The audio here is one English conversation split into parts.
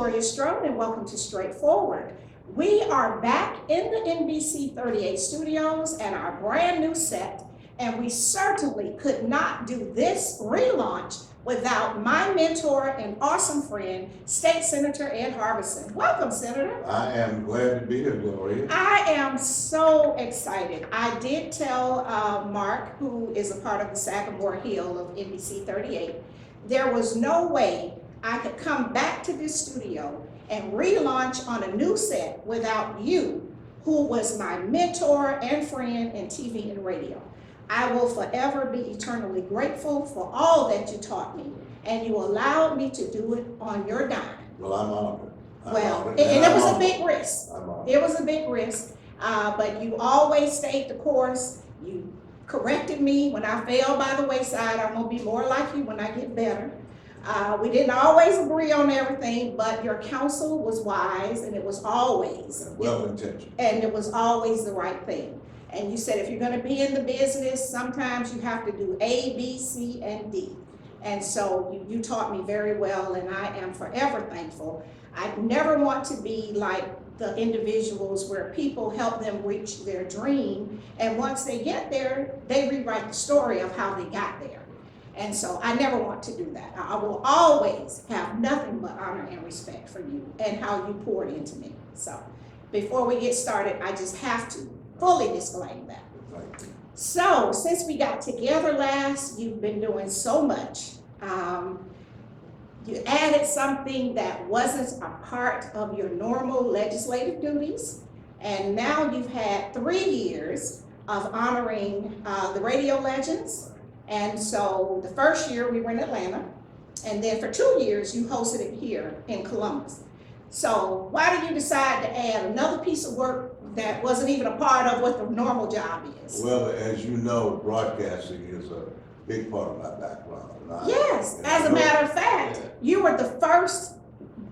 Gloria Strode, and welcome to Straightforward. We are back in the NBC 38 studios and our brand new set, and we certainly could not do this relaunch without my mentor and awesome friend, State Senator Ed Harbison. Welcome, Senator. I am glad to be here, Gloria. I am so excited. I did tell Mark, who is a part of the Sagamore Hill of NBC 38, there was no way I could come back to this studio and relaunch on a new set without you, who was my mentor and friend in TV and radio. I will forever be eternally grateful for all that you taught me, and you allowed me to do it on your dime. Well, I'm honored. And it was a big risk. It was a big risk, but you always stayed the course. You corrected me when I fell by the wayside. I'm gonna be more like you when I get better. We didn't always agree on everything, but your counsel was wise, and it was always well-intentioned. And it was always the right thing. And you said if you're going to be in the business, sometimes you have to do A, B, C, and D. And so you taught me very well, and I am forever thankful. I never want to be like the individuals where people help them reach their dream, and once they get there, they rewrite the story of how they got there. And so I never want to do that. I will always have nothing but honor and respect for you and how you poured into me. So before we get started, I just have to fully disclaim that. Thank you. So since we got together last, you've been doing so much. You added something that wasn't a part of your normal legislative duties. And now you've had 3 years of honoring the radio legends. And so the first year we were in Atlanta, and then for 2 years you hosted it here in Columbus. So why did you decide to add another piece of work that wasn't even a part of what the normal job is? Well, as you know, broadcasting is a big part of my background. Yes, as a matter of fact, you were the first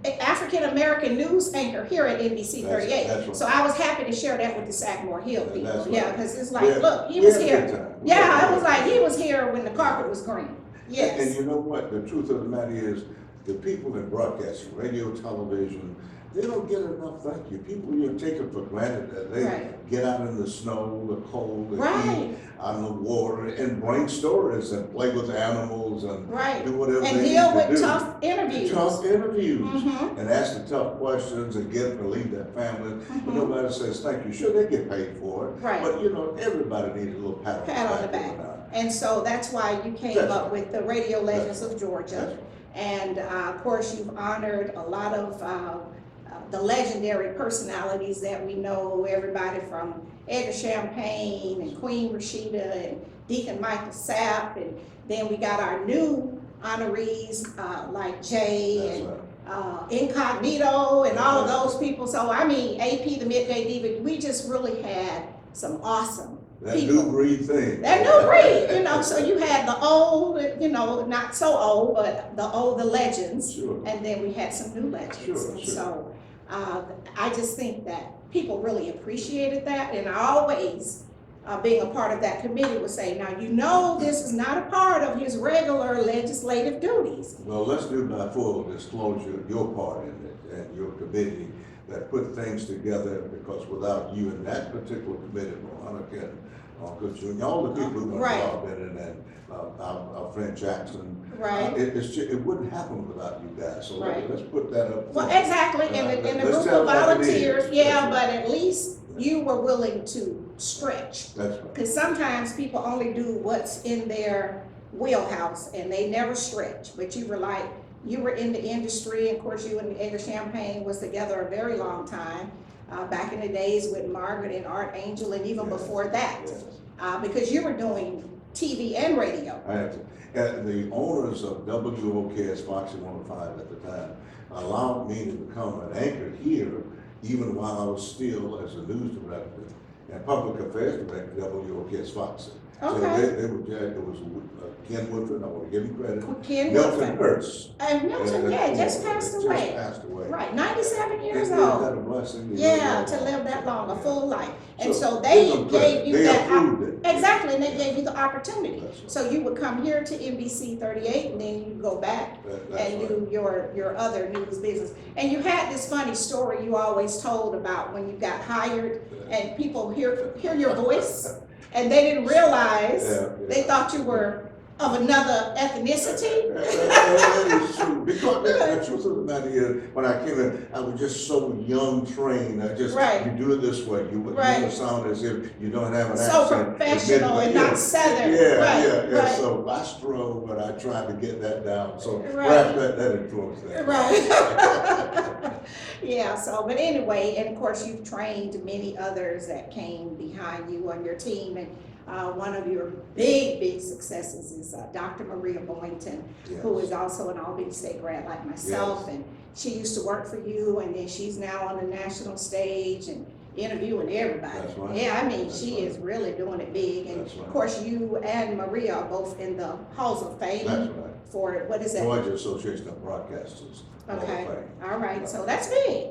African-American news anchor here at NBC 38. That's right. So I was happy to share that with the Sagamore Hill people. That's right. Yeah, because it's like, look, he was here. Yeah, it was like he was here when the carpet was green. Yes. And you know what? The truth of the matter is, the people in broadcasting, radio, television, they don't get enough thank you. People, take it for granted that they get out in the snow, the cold, the heat, on the water, and bring stories and play with animals and do whatever they need to do. And deal with tough interviews. Tough interviews. And ask the tough questions and get them to leave their family. But nobody says thank you. Sure, they get paid for it. But everybody needs a little pat on the back. And so that's why you came up with the Radio Legends of Georgia. And of course, you've honored a lot of the legendary personalities that we know, everybody from Edgar Champagne and Queen Rashida and Deacon Michael Sapp, and then we got our new honorees like Jay and Incognito and all of those people. So I mean, AP, the Midday Diva, we just really had some awesome that people. New breed thing. That new breed, so you had the old, not so old, but the legends, and then we had some new legends. So I just think that people really appreciated that, and I always, being a part of that committee, would say, now this is not a part of his regular legislative duties. Well, let's do by full disclosure your part in it and your committee that put things together, because without you in that particular committee, Monica and Uncle Junior, all the people who were involved in it, and our friend Jackson, it wouldn't happen without you guys. So let's put that up. Well, exactly, and the group of volunteers, but at least you were willing to stretch. That's right. Because sometimes people only do what's in their wheelhouse, and they never stretch. But you were in the industry, and of course you and Edgar Champagne was together a very long time, back in the days with Margaret and Art Angel, and even before that, because you were doing TV and radio. I had to. And the owners of WOKS Foxy 105 at the time allowed me to become an anchor here, even while I was still as a news director and public affairs director at WOKS Foxy. So Okay. they were, it was Ken Woodford, I want to give him credit. Ken Milton Woodford. Hurst. And Milton, yeah, just passed away. Just passed away. Right, 97 years Isn't old. that a blessing? Yeah, to live that long, a full life. And so give they them gave credit. you They that. approved it. Exactly, and they Yeah. gave you the opportunity. That's right. So you would come here to NBC 38 and then you go back That's and right. do your other news business. And you had this funny story you always told about when you got hired and people hear your voice and they didn't realize, they thought you were of another ethnicity. That is true. Because the truth of the matter is, when I came in, I was just so young, trained. Right. You do it this way. You Right. sound as if you don't have an So accent. professional and not Southern. Yeah. Right. So I struggled, but I tried to get that down. So Right. perhaps that influenced that. Right. Yeah, so, but anyway, and of course, you've trained many others that came behind you on your team, and one of your big successes is Dr. Maria Boynton, Yes. who is also an Albany State grad like myself, Yes. and she used to work for you, and then she's now on the national stage and interviewing everybody. That's right. Yeah, I mean, That's she right. is really doing it big, and That's right. of course, you and Maria are both in the Halls of Fame. That's right. For, what is that? Georgia Association of Broadcasters. Hall of Okay, Fame. all right, so that's big.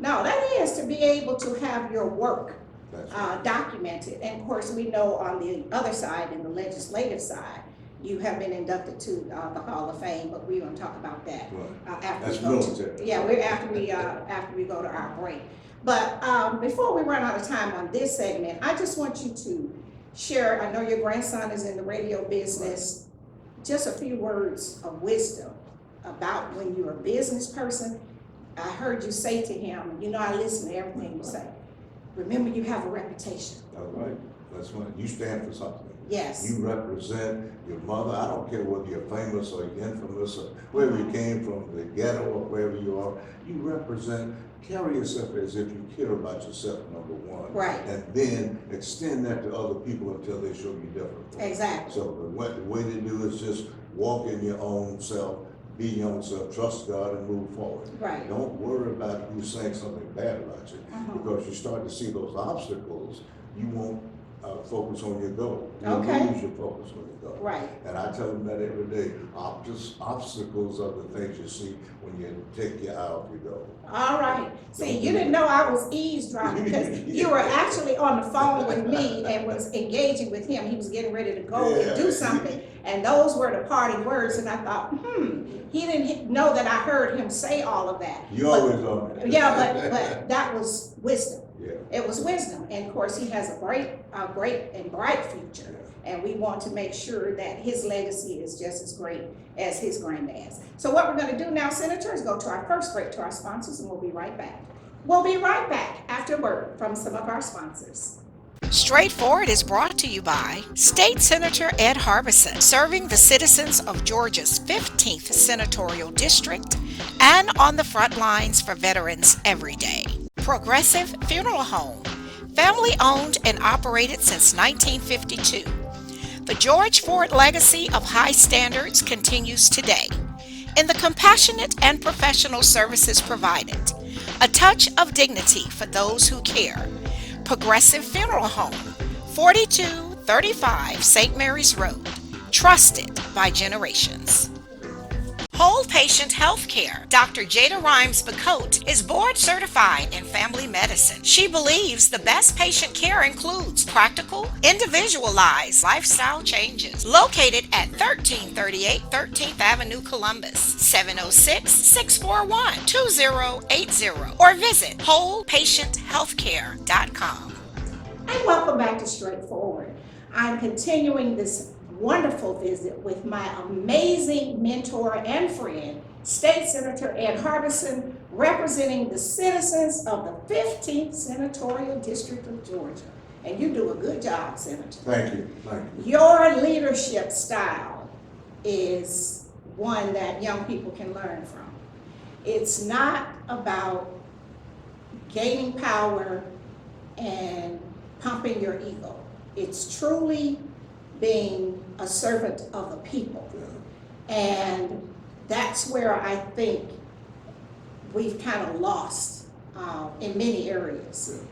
No, that is to be able to have your work That's right. documented. And of course, we know on the other side, in the legislative side, you have been inducted to the Hall of Fame, but we're gonna talk about that Right. after That's we go to, military. yeah, we're after we go to our break. But before we run out of time on this segment, I just want you to share, I know your grandson is in the radio business, just a few words of wisdom about when you're a business person. I heard you say to him, you know, I listen to everything you say. Remember, you have a reputation. That's right. That's right. You stand for something. Yes. You represent your mother. I don't care whether you're famous or you're infamous or wherever you came from, the ghetto or wherever you are. You represent, carry yourself as if you care about yourself, number one. Right. And then extend that to other people until they show you different. Exactly. So the way to do is just walk in your own self, be your own self, trust God and move forward. Right. Don't worry about who's saying something bad about you. Uh-huh. Because you start to see those obstacles, you won't focus on your goal. You'll Okay. lose your focus on your goal. Right. And I tell them that every day. Obstacles are the things you see when you take your eye off your goal. All right. See, you didn't know I was eavesdropping because you were actually on the phone with me and was engaging with him. He was getting ready to go and do something. And those were the parting words. And I thought, he didn't know that I heard him say all of that. You always are. Yeah, but that was wisdom. Yeah. It was wisdom. And of course, he has a great and bright future. And we want to make sure that his legacy is just as great as his granddad's. So what we're going to do now, Senator, is go to our first break to our sponsors, and we'll be right back. We'll be right back after a word from some of our sponsors. Straightforward is brought to you by State Senator Ed Harbison, serving the citizens of Georgia's 15th Senatorial District and on the front lines for veterans every day. Progressive Funeral Home, family owned and operated since 1952. The George Ford legacy of high standards continues today in the compassionate and professional services provided. A touch of dignity for those who care. Progressive Funeral Home, 4235 St. Mary's Road, trusted by generations. Whole Patient Healthcare. Dr. Jada Rimes-Bacote is board certified in family medicine. She believes the best patient care includes practical, individualized lifestyle changes. Located at 1338 13th Avenue, Columbus, 706-641-2080, or visit wholepatienthealthcare.com. And welcome back to Straightforward. I'm continuing this wonderful visit with my amazing mentor and friend, State Senator Ed Harbison, representing the citizens of the 15th Senatorial District of Georgia. And you do a good job, Senator. Thank you. Your leadership style is one that young people can learn from. It's not about gaining power and pumping your ego. It's truly being a servant of the people. And that's where I think we've kind of lost in many areas.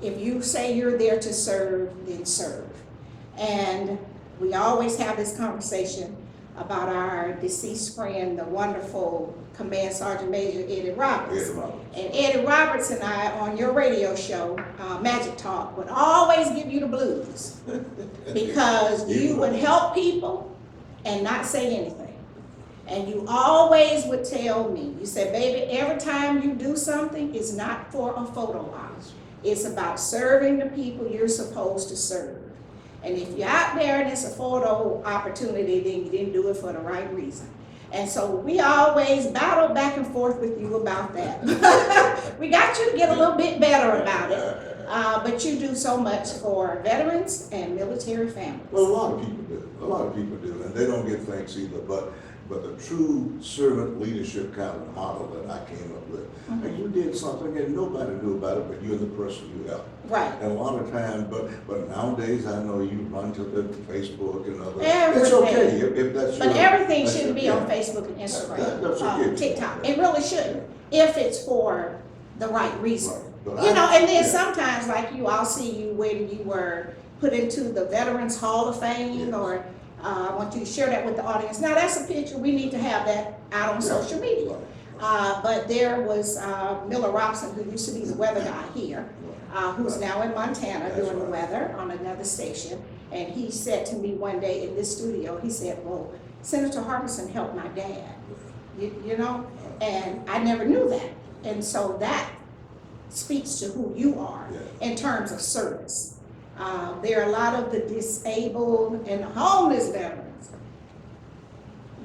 If you say you're there to serve, then serve. And we always have this conversation about our deceased friend, the wonderful Command Sergeant Major Eddie Roberts. Eddie Roberts. And Eddie Roberts and I, on your radio show, Magic Talk, would always give you the blues because you would help people and not say anything. And you always would tell me, you said, baby, every time you do something, it's not for a photo op. It's about serving the people you're supposed to serve. And if you're out there and it's a photo opportunity, then you didn't do it for the right reason. And so we always battle back and forth with you about that. We got you to get a little bit better about it. But you do so much for veterans and military families. Well, a lot of people do. A lot of people do, and they don't get thanks either. But the true servant leadership kind of model that I came up with, and you did something and nobody knew about it, but you're the person you helped. Right. And a lot of times, but nowadays I know you run to the Facebook and other. Everything. It's okay if that's. But everything shouldn't be on yeah. Facebook and Instagram, That's okay. TikTok. It really shouldn't, if it's for the right reason. Right. But You know, and then yeah. sometimes, like you, I'll see you when you were put into the Veterans Hall of Fame, Yes. or I want you to share that with the audience. Now, that's a picture, we need to have that out on social media. Right. But there was Miller Robson, who used to be the weather guy here, who's now in Montana That's doing the right. weather on another station. And he said to me one day in this studio, he said, well, Senator Harbison helped my dad, you know? And I never knew that. And so that speaks to who you are Yeah. in terms of service. There are a lot of the disabled and homeless veterans.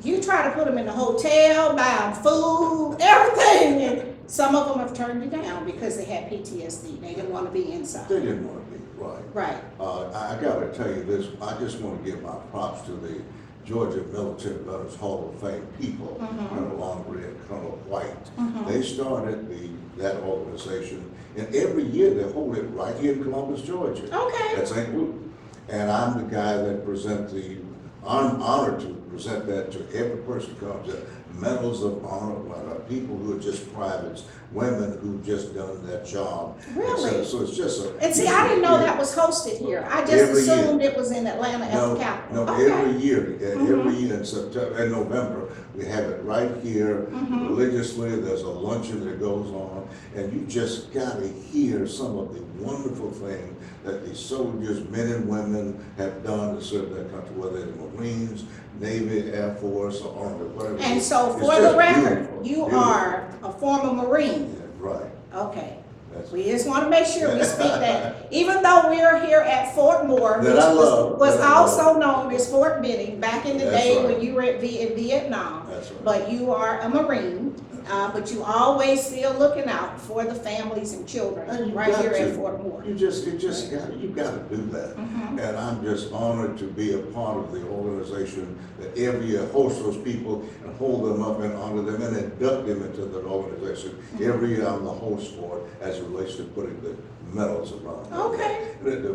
You try to put them in the hotel, buy them food, everything, and some of them have turned you down because they had PTSD. They didn't want to be inside. They didn't want to be, right. Right. I gotta tell you this, I just want to give my props to the Georgia Military Veterans Hall of Fame people, Colonel Longbridge and Colonel White. They started that organization, and every year they hold it right here in Columbus, Georgia. Okay. At St. Louis. And I'm the guy that I'm honored to present that to every person who comes in. Medals of honor, people who are just privates, women who've just done that job. Really? So it's just a. And see, I didn't know that was hosted here. I just Every year. assumed it was in Atlanta at the Capitol. No, Okay. every year in September and November, we have it right here religiously. There's a luncheon that goes on, and you just gotta hear some of the wonderful things that these soldiers, men and women, have done to serve their country, whether they're the Marines, Navy, Air Force, or Army, whatever. And so, It's for just the record, beautiful, you beautiful. are a former Marine. Yeah, right. Okay. That's- We just want to make sure we speak that, even though we're here at Fort Moore, which That I love, was that I love. also known as Fort Benning back in the That's day right. when you were in Vietnam. That's right. But you are a Marine, but you always still looking out for the families and And children you right got here to. at Fort Moore. You gotta do that. And I'm just honored to be a part of the organization that every year hosts those people and hold them up and honor them and induct them into the organization. Every year I'm the host for it as it relates to putting the medals around. Okay.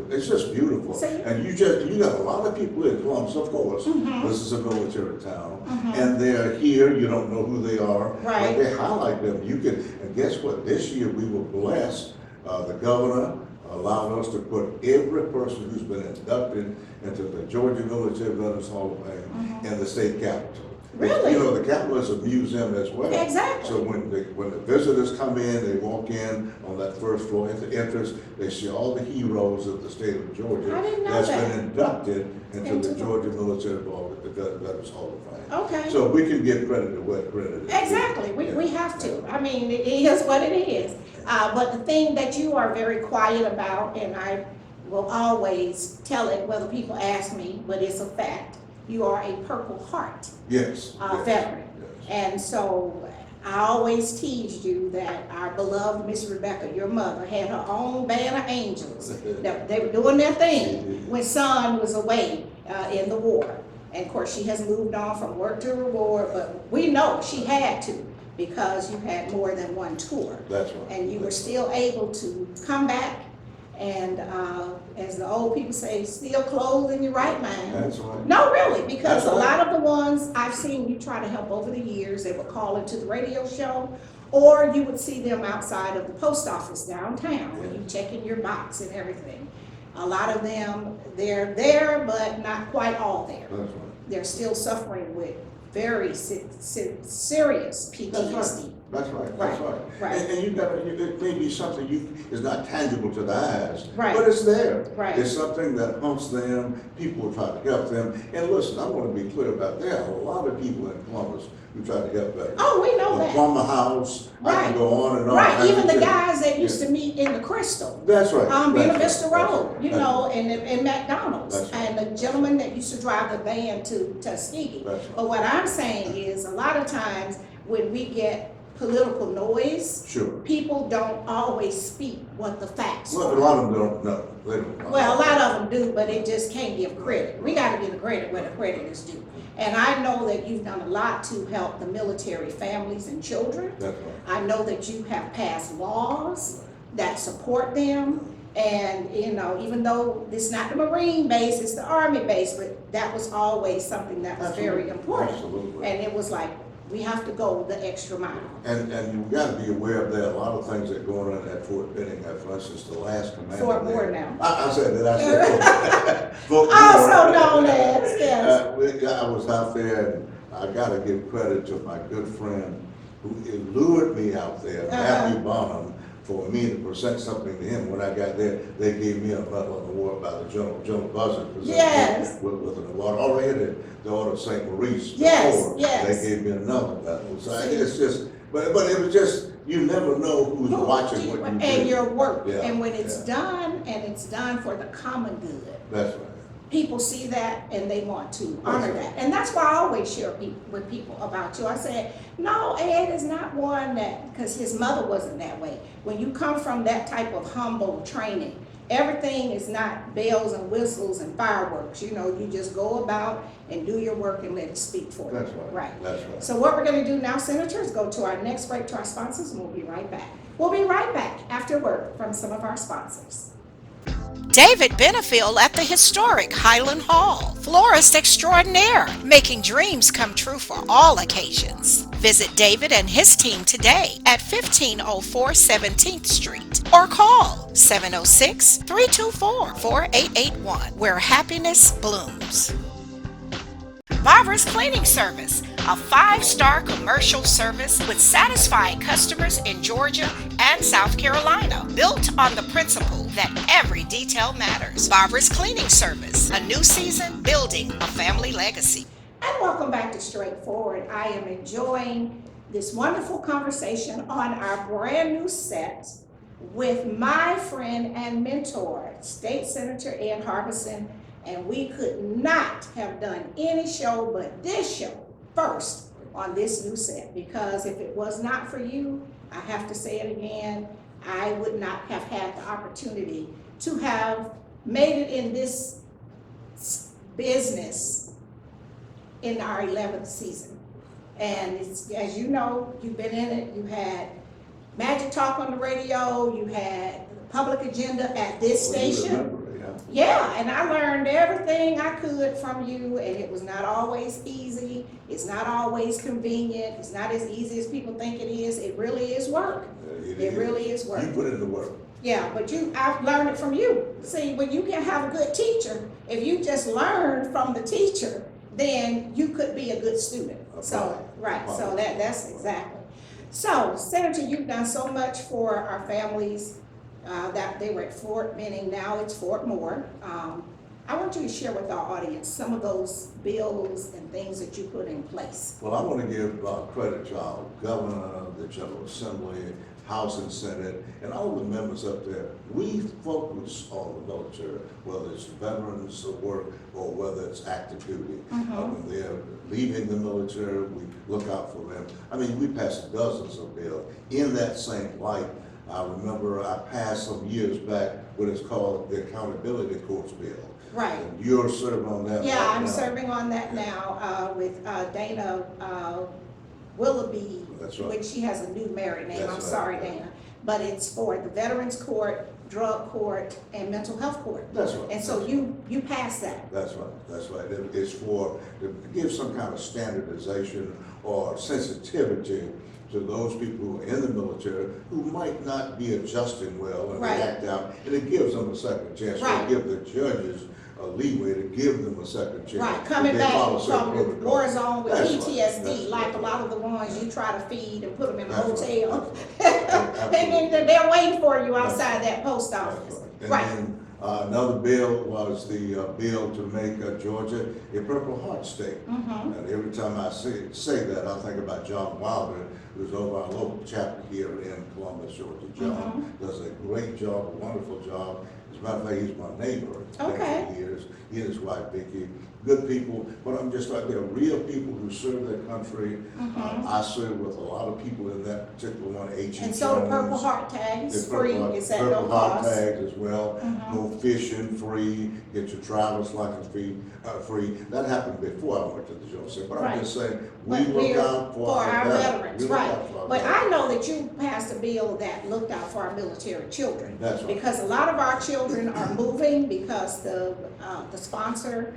It's just beautiful. So- And you got a lot of people in Columbus, of course. This is a military town. And they're here, you don't know who they are. Right. But they highlight them. And guess what? This year we were blessed. The governor allowed us to put every person who's been inducted into the Georgia Military Veterans Hall of Fame in the state capitol. Really? You know, the Capitol is a museum as well. Exactly. So when the visitors come in, they walk in on that first floor at the entrance, they see all the heroes of the state of Georgia. I didn't know that's that. been inducted into the the- Georgia Military Veterans Hall of Fame. Okay. So we can give credit to what credit is. Exactly, we have to. I mean, it is what it is. But the thing that you are very quiet about, and I will always tell it whether people ask me, but it's a fact, you are a Purple Heart Yes. yes, veteran. yes. And so I always teased you that our beloved Miss Rebecca, your mother, had her own band of angels. That they were doing their thing when son was away in the war. And of course, she has moved on from work to reward, but we know she had to because you had more than one tour. That's right. And you were still able to come back and, as the old people say, still clothed in your right mind. That's right. No, really, because That's a right. lot of the ones I've seen you try to help over the years, they would call into the radio show, or you would see them outside of the post office downtown when you check in your box and everything. A lot of them, they're there, but not quite all there. That's right. They're still suffering with very serious PTSD. That's right, that's right. Right. And you gotta, it may be something it's not tangible to the eyes, Right. but it's there. Right. It's something that haunts them, people try to help them. And listen, I wanna be clear about, there are a lot of people in Columbus who try to help them. Oh, we know that. Plumber House, I Right. can go on and on. Right, even the Yeah. guys that used to meet in the Crystal. That's right. Buena That's Vista right. Road, That's you right. know, and McDonald's. That's right. And the gentleman that used to drive the van to Tuskegee. That's right. But what I'm saying is, a lot of times, when we get political noise, Sure. people don't always speak what the facts Well, a are. lot of them don't know. They don't know. Well, a lot of them do, but they just can't give credit. We gotta give the credit where the credit is due. And I know that you've done a lot to help the military families and children. That's right. I know that you have passed laws that support them. And, you know, even though it's not the Marine base, it's the Army base, but that was always something that was very Absolutely. important. Absolutely. And it was like, we have to go the extra mile. And you've got to be aware of there are a lot of things that go on at Fort Benning. For instance, the last commander. Fort there- Moore now. I said that. I said Fort Moore. Also known as, yes. I was out there, and I got to give credit to my good friend who lured me out there, Matthew Bonham, for me to present something to him. When I got there, they gave me a Medal of Award by the General Buzzard. Yes. With an award. Already the Order of St. Maurice. Yes, before, yes. They gave me another medal. So it's just, but it was just, you never know who's watching what you do. And your work. Yeah, And when it's yeah. done, and it's done for the common good, That's right. people see that and they want to honor that. And that's why I always share with people about you. I said, no, Ed is not one that, because his mother wasn't that way. When you come from that type of humble training, everything is not bells and whistles and fireworks. You know, you just go about and do your work and let it speak for you. That's right. Right. That's right. So what we're going to do now, Senators, go to our next break to our sponsors, and we'll be right back. We'll be right back after word from some of our sponsors. David Benefield at the historic Highland Hall, florist extraordinaire, making dreams come true for all occasions. Visit David and his team today at 1504 17th Street or call 706-324-4881, where happiness blooms. Barbara's Cleaning Service, a 5-star commercial service with satisfied customers in Georgia and South Carolina, built on the principle that every detail matters. Barbara's Cleaning Service, a new season building a family legacy. And welcome back to Straightforward. I am enjoying this wonderful conversation on our brand new set with my friend and mentor, State Senator Ed Harbison. And we could not have done any show but this show first on this new set, because if it was not for you, I have to say it again, I would not have had the opportunity to have made it in this business in our 11th season. And it's, as you know, you've been in it, you had Magic Talk on the radio, you had Public Agenda at this station. Yeah, and I learned everything I could from you, and it was not always easy. It's not always convenient. It's not as easy as people think it is. It really is work. It really is work. You put in the work. Yeah, but I've learned it from you. See, when you can have a good teacher, if you just learn from the teacher, then you could be a good student. So, right, so that's exactly. So, Senator, you've done so much for our families. That they were at Fort Benning, now it's Fort Moore. I want you to share with our audience some of those bills and things that you put in place. Well, I want to give credit to our governor, the General Assembly, House and Senate, and all the members up there. We focus on the military, whether it's veterans work or whether it's active duty. When they're leaving the military, we look out for them. I mean, we passed dozens of bills in that same light. I remember I passed some years back what is called the Accountability Courts Bill. Right. And you're serving on that. Yeah, right I'm now. serving on that now with Dana Willoughby, That's right. which she has a new married name. That's I'm right. sorry, Dana. But it's for the Veterans Court, Drug Court, and Mental Health Court. That's right. And so you passed that. That's right, that's right. It's for, to give some kind of standardization or sensitivity to those people who are in the military who might not be adjusting well and Right. they act out, and it gives them a second chance. Right. We give the judges a leeway to give them a second chance. Right, if coming they back follow certain from the protocols. war zone with That's right. PTSD, That's like right. a lot of the ones you try to feed and put them in a That's right. hotel. Absolutely. And then they're waiting for you That's outside right. that post That's office. right. Right. And then, another bill was the bill to make Georgia a Purple Heart state. Mm-hmm. And every time I say that, I think about John Wilder, who's over our local chapter here in Columbus, Georgia. John does a great job, a wonderful job. As a matter of fact, he's my neighbor. Okay. For years. He and his wife Vicki, good people. But I'm just like, they're real people who serve their country. I serve with a lot of people in that particular one. H.E. And so the Jones. Purple Heart tag is The free, Purple Heart- it's at no Purple Heart cost. tags as well, go fishing free, get your driver's license free. That happened before I went to the jail center, but Right. I'm just saying, we But look we're out for our veterans, We look right. out for our But I veterans. know that you passed a bill that looked out for our military children. That's right. Because a lot of our children are moving because the sponsor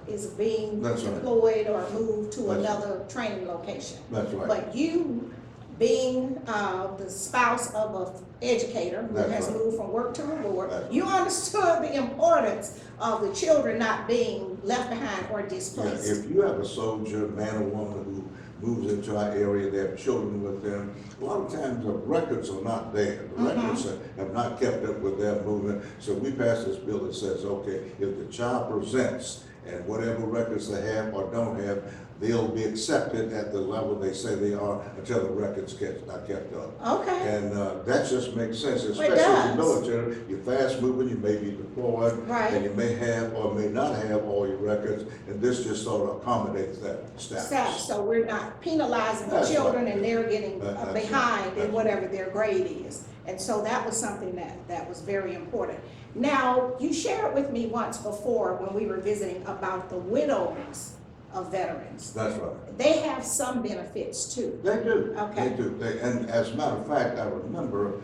is being That's right. deployed or moved to That's another training location. That's right. But you, being the spouse of an educator who That's has right. moved from work to reward, That's you understood the importance of the children not being left behind or Yeah, displaced. if you have a soldier, man or woman who moves into our area, they have children with them, a lot of times the records are not there. The records have not kept up with their movement. So we passed this bill that says, okay, if the child presents and whatever records they have or don't have, they'll be accepted at the level they say they are until the records are kept up. Okay, And that just makes sense, It especially in does. the military. You're fast moving, you may be deployed, Right. and you may have or may not have all your records, and this just sort of accommodates that status. so we're not penalizing the That's children right. and they're getting That's right. behind in That's whatever their grade is. And so that was something that was very important. Now, you shared with me once before when we were visiting about the widows of veterans. That's right. They have some benefits too. They do. Okay. They do. And as a matter of fact, I remember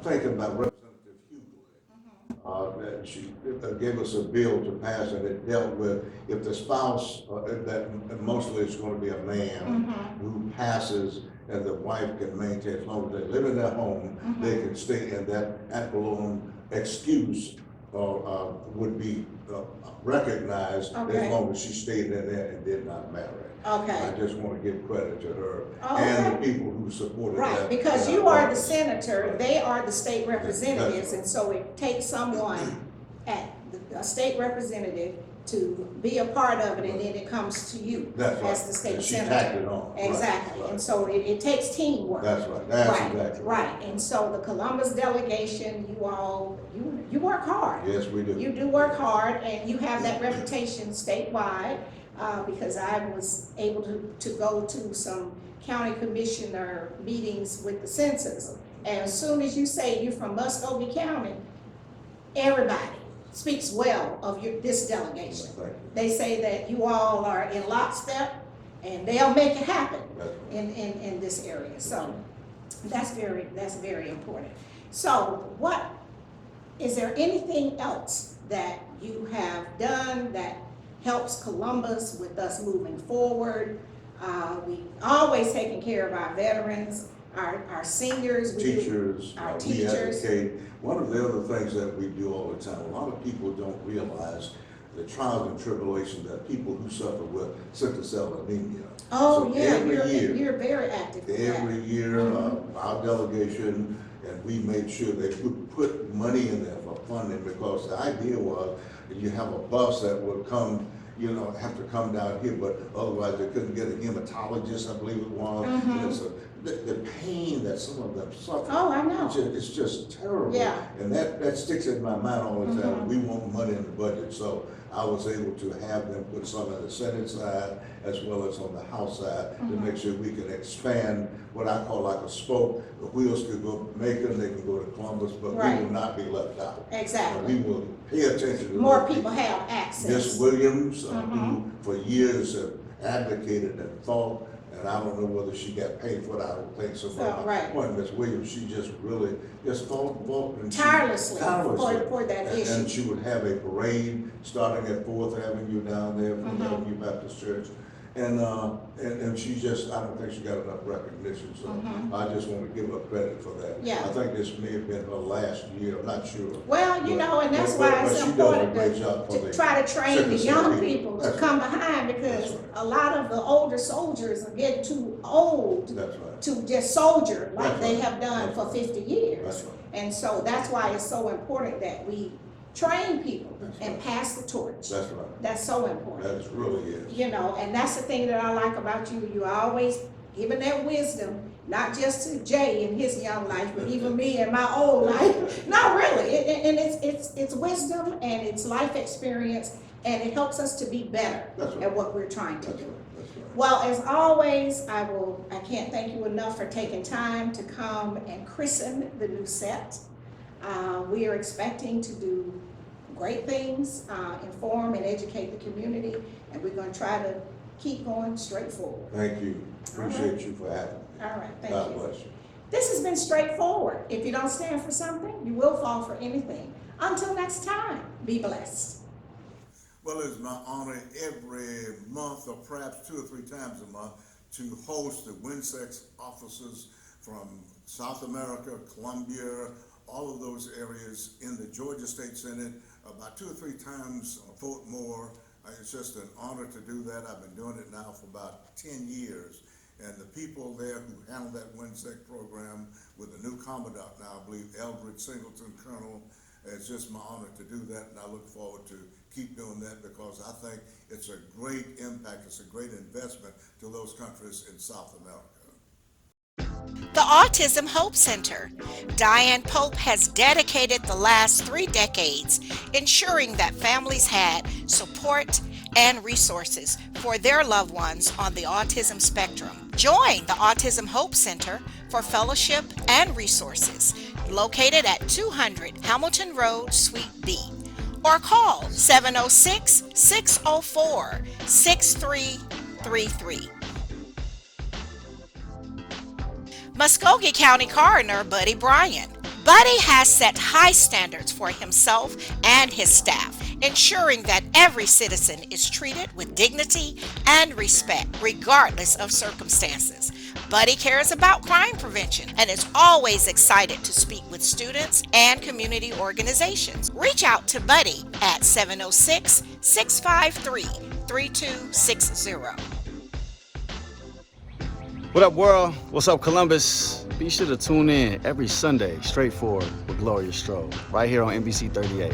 thinking about Representative Hughley. That she gave us a bill to pass, and it dealt with if the spouse, that mostly it's going to be a man who passes, and the wife can maintain, as long as they live in their home, they can stay, and that ad valorem excuse would be recognized Okay. as long as she stayed in there and did not marry. Okay. I just want to give credit to her Oh, and okay. the people who supported that. Right, because in you our are the office. senator, Right. they are the state representatives, That's right. and so it takes someone a state representative to be a part of it, and then it comes to you That's right. as the state And she senator. tacked it on. Right, Exactly, right. and so it takes teamwork. That's right, that's Right, exactly. right, and so the Columbus delegation, you work hard. Yes, we do. You do work hard, and you have that reputation statewide, because I was able to go to some county commissioner meetings with the census. And as soon as you say you're from Muskogee County, everybody speaks well of this delegation. Thank you. They say that you all are in lockstep, and they'll make it happen That's right. in this area. So that's very important. So is there anything else that you have done that helps Columbus with us moving forward? We always taking care of our veterans, our seniors. Teachers, Our we teachers. advocate. One of the other things that we do all the time, a lot of people don't realize the trials and tribulations that people who suffer with sickle cell anemia. Oh, So yeah, every year, you're very active in that. every year, our delegation, and we made sure they would put money in there for funding, because the idea was that you have a bus that would come, have to come down here, but otherwise they couldn't get a hematologist, I believe it was. And so the pain that some of them suffer. Oh, I know. It's just terrible. Yeah. And that sticks in my mind all the time. We want money in the budget, so I was able to have them put some on the Senate side as well as on the House side to make sure we can expand what I call like a spoke. The wheels could go to Macon, they can go to Columbus, but Right. we will not be left out. Exactly. We will pay attention to More those people have access. Miss Williams, who for years have advocated and fought, and I don't know whether she got paid for it, I don't think so. But right. When Miss Williams, she just really just fought and she- Tirelessly tirelessly. for that And issue. she would have a parade starting at 4th Avenue down there from Avenue Baptist Church. And she just, I don't think she got enough recognition, so I just want to give her credit for that. Yeah. I think this may have been her last year, I'm not sure. Well, you know, and that's but- why but it's she does a important great job for to the try to train the citizen young people to That's come right. behind, because That's right. a lot of the older soldiers are getting too old That's right. to just soldier like That's they right. have done That's for right. 50 years. That's right. And so that's why it's so important that we train people That's and right. pass the torch. That's right. That's so important. That is really is. You know, and that's the thing that I like about you. You always giving that wisdom, not just to Jay in his young life, but even me in my old life. Not really. And it's wisdom and it's life experience, and it helps us to be better That's right. at what we're trying to That's do. right. That's right. Well, as always, I can't thank you enough for taking time to come and christen the new set. We are expecting to do great things, inform and educate the community, and we're going to try to keep going straight forward. Thank you. Appreciate you for having me. All right, thank God you. bless you. This has been straightforward. If you don't stand for something, you will fall for anything. Until next time, be blessed. Well, it's my honor every month, or perhaps 2 or 3 times a month, to host the WinSEX officers from South America, Colombia, all of those areas in the Georgia State Senate, about 2 or 3 times, vote more. It's just an honor to do that. I've been doing it now for about 10 years. And the people there who handle that WinSEC program with the new commandant now, I believe Eldred Singleton, Colonel, it's just my honor to do that, and I look forward to keep doing that, because I think it's a great impact, it's a great investment to those countries in South America. The Autism Hope Center. Diane Pope has dedicated the last 3 decades ensuring that families had support and resources for their loved ones on the autism spectrum. Join the Autism Hope Center for fellowship and resources, located at 200 Hamilton Road, Suite B, or call 706-604-6333. Muskogee County Coroner Buddy Bryan. Buddy has set high standards for himself and his staff, ensuring that every citizen is treated with dignity and respect, regardless of circumstances. Buddy cares about crime prevention and is always excited to speak with students and community organizations. Reach out to Buddy at 706-653-3260. What up, world? What's up, Columbus? Be sure to tune in every Sunday, Straightforward with Gloria Strode, right here on NBC 38.